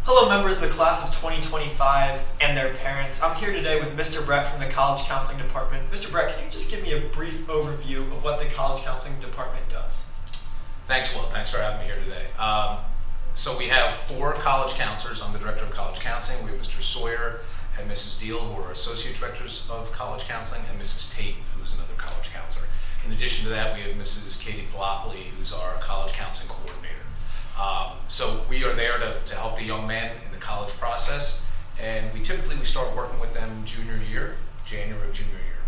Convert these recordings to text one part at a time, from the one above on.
Hello members of the class of 2025 and their parents. I'm here today with Mr. Brett from the College Counseling Department. Mr. Brett, can you just give me a brief overview of what the College Counseling Department does? Thanks, Will. Thanks for having me here today. So we have 4 college counselors. I'm the Director of College Counseling. We have Mr. Sawyer and Mrs. Deal, who are Associate Directors of College Counseling, and Mrs. Tate, who's another college counselor. In addition to that, we have Mrs. Katie Palopoli, who's our College Counseling Coordinator. So we are there to help the young man in the college process, and we start working with them junior year, January of junior year.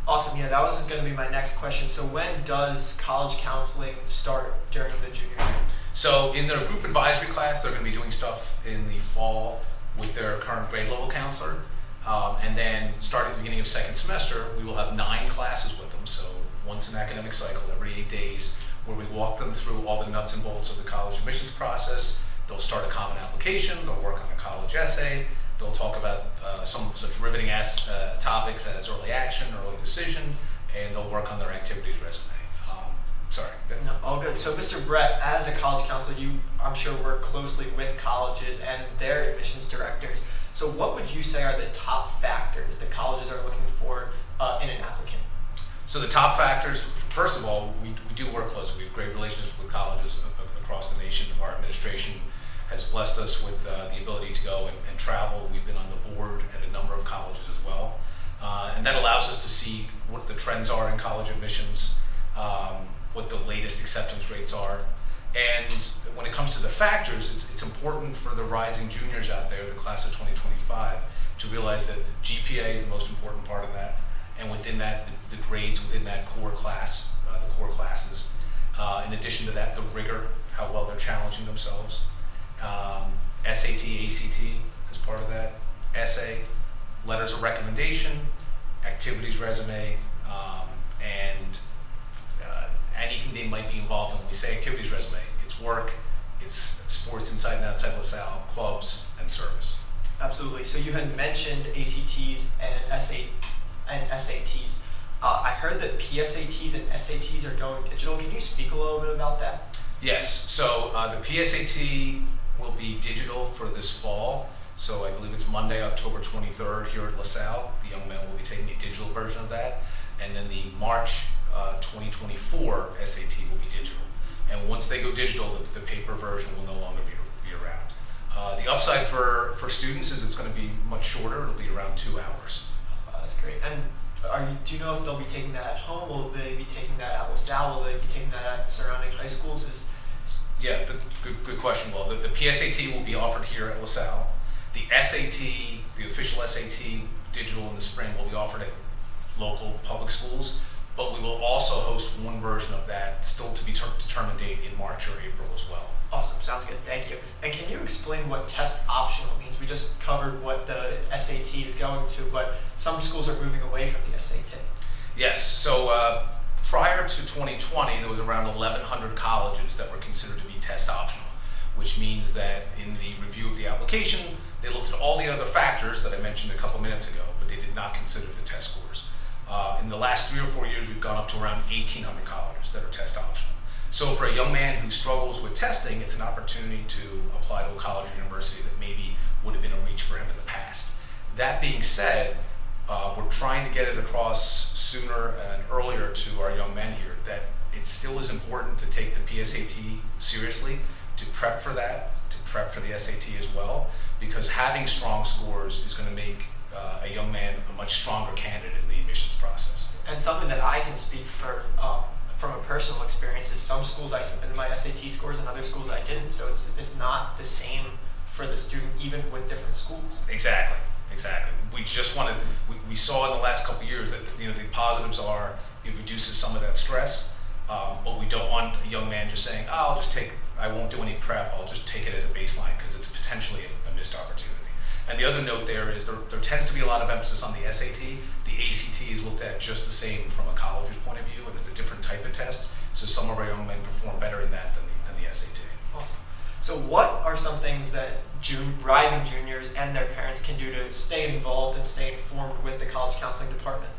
Awesome, yeah, that was going to be my next question. So when does college counseling start during the junior year? So in their group advisory class, they're going to be doing stuff in the fall with their current grade level counselor, and then starting at the beginning of second semester, we will have 9 classes with them, so once an academic cycle, every 8 days, where we walk them through all the nuts and bolts of the college admissions process. They'll start a common application, they'll work on a college essay, they'll talk about some such riveting topics as early action, early decision, and they'll work on their activities resume. Sorry. No, all good. So Mr. Brett, as a college counselor, you, I'm sure, work closely with colleges and their admissions directors. So what would you say are the top factors that colleges are looking for in an applicant? So the top factors, first of all, we do work closely. We have great relationships with colleges across the nation. Our administration has blessed us with the ability to go and travel. We've been on the board at a number of colleges as well. And that allows us to see what the trends are in college admissions, what the latest acceptance rates are. And when it comes to the factors, it's important for the rising juniors out there, the class of 2025, to realize that GPA is the most important part of that. And within that, the grades within that core class, the core classes. In addition to that, the rigor, how well they're challenging themselves. SAT, ACT as part of that. Essay, letters of recommendation, activities resume, and anything they might be involved in. When we say activities resume, it's work, it's sports inside and outside LaSalle, clubs, and service. Absolutely. So you had mentioned ACTs and SATs. I heard that PSATs and SATs are going digital. Can you speak a little bit about that? Yes. So the PSAT will be digital for this fall. So I believe it's Monday, October 23rd here at LaSalle. The young men will be taking a digital version of that. And then the March 2024 SAT will be digital. And once they go digital, the paper version will no longer be around. The upside for students is it's going to be much shorter. It'll be around 2 hours. That's great. And do you know if they'll be taking that at home? Will they be taking that at LaSalle? Will they be taking that at surrounding high schools? Yeah, good question. Well, the PSAT will be offered here at LaSalle. The SAT, the official SAT digital in the spring, will be offered at local public schools, but we will also host one version of that, still to be determined date, in March or April as well. Awesome, sounds good, thank you. And can you explain what test optional means? We just covered what the SAT is going to, but some schools are moving away from the SAT. Yes, so prior to 2020, there was around 1,100 colleges that were considered to be test optional, which means that in the review of the application, they looked at all the other factors that I mentioned a couple minutes ago, but they did not consider the test scores. In the last 3 or 4 years, we've gone up to around 1,800 colleges that are test optional. So for a young man who struggles with testing, it's an opportunity to apply to a college or university that maybe would have been a reach for him in the past. That being said, we're trying to get it across sooner and earlier to our young men here that it still is important to take the PSAT seriously, to prep for that, to prep for the SAT as well, because having strong scores is going to make a young man a much stronger candidate in the admissions process. And something that I can speak for from a personal experience is some schools I submitted my SAT scores and other schools I didn't, so it's not the same for the student even with different schools. Exactly. We just wanted, we saw in the last couple of years that the positives are it reduces some of that stress, but we don't want a young man just saying, oh, I won't do any prep, I'll just take it as a baseline, because it's potentially a missed opportunity. And the other note there is there tends to be a lot of emphasis on the SAT. The ACT is looked at just the same from a college's point of view, and it's a different type of test. So some of our young men perform better in that than the SAT. Awesome. So what are some things that rising juniors and their parents can do to stay involved and stay informed with the College Counseling Department?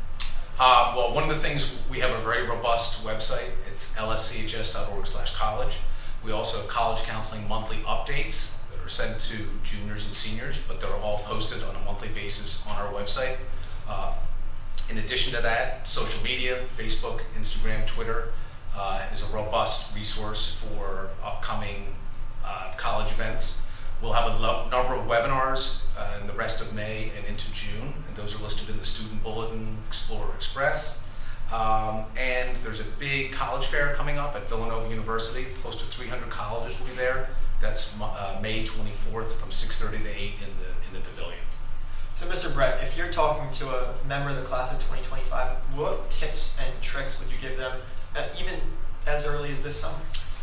Well, one of the things, we have a very robust website. It's lschs.org/college. We also have college counseling monthly updates that are are sent to juniors and seniors, but they're all posted on a monthly basis on our website. In addition to that, social media, Facebook, Instagram, Twitter, is a robust resource for upcoming college events. We'll have a number of webinars in the rest of May and into June, and those are listed in the Student Bulletin Explorer Express. And there's a big college fair coming up at Villanova University. Close to 300 colleges will be there. That's May 24th from 6:30 to 8 in the pavilion. So Mr. Brett, if you're talking to a member of the class of 2025, what tips and tricks would you give them, even as early as this summer?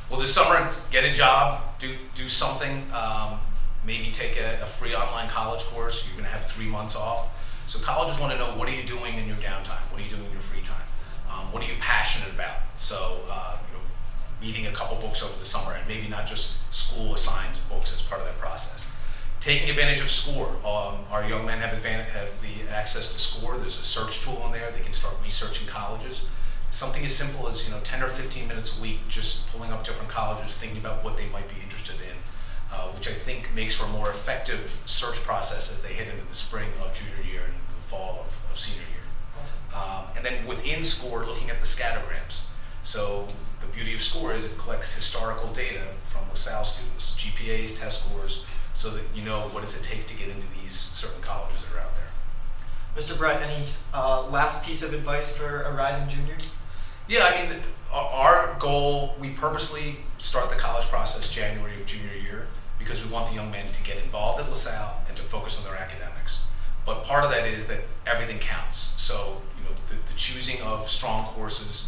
Well, this summer, get a job, do something, maybe take a free online college course. You're going to have 3 months off. So colleges want to know, what are you doing in your downtime? What are you doing in your free time? What are you passionate about? So, reading a couple books over the summer, and maybe not just school-assigned books as part of that process. Taking advantage of SCORE. Our young men have the access to SCORE. There's a search tool in there. They can start researching colleges. Something as simple as 10 or 15 minutes a week, just pulling up different colleges, thinking about what they might be interested in, which I think makes for a more effective search process as they head into the spring of junior year and the fall of senior year. Awesome. And then within SCORE, looking at the scattergrams. So the beauty of SCORE is it collects historical data from LaSalle students, GPAs, test scores, so that you know what does it take to get into these certain colleges that are out there. Mr. Brett, any last piece of advice for a rising junior? Yeah, I mean, our goal, we purposely start the college process January of junior year because we want the young men to get involved at LaSalle and to focus on their academics. But part of that is that everything counts. So, the choosing of strong courses,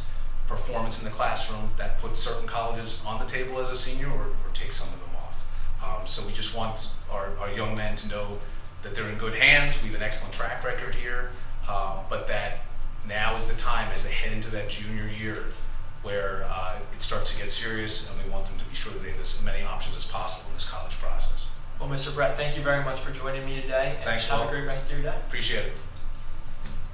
performance in the classroom, that puts certain colleges on the table as a senior or takes some of them off. So we just want our young men to know that they're in good hands. We have an excellent track record here, but that now is the time as they head into that junior year where it starts to get serious, and we want them to be sure that they have as many options as possible in this college process. Well, Mr. Brett, thank you very much for joining me today. And Thanks, have Will. a great rest of your day. Appreciate it.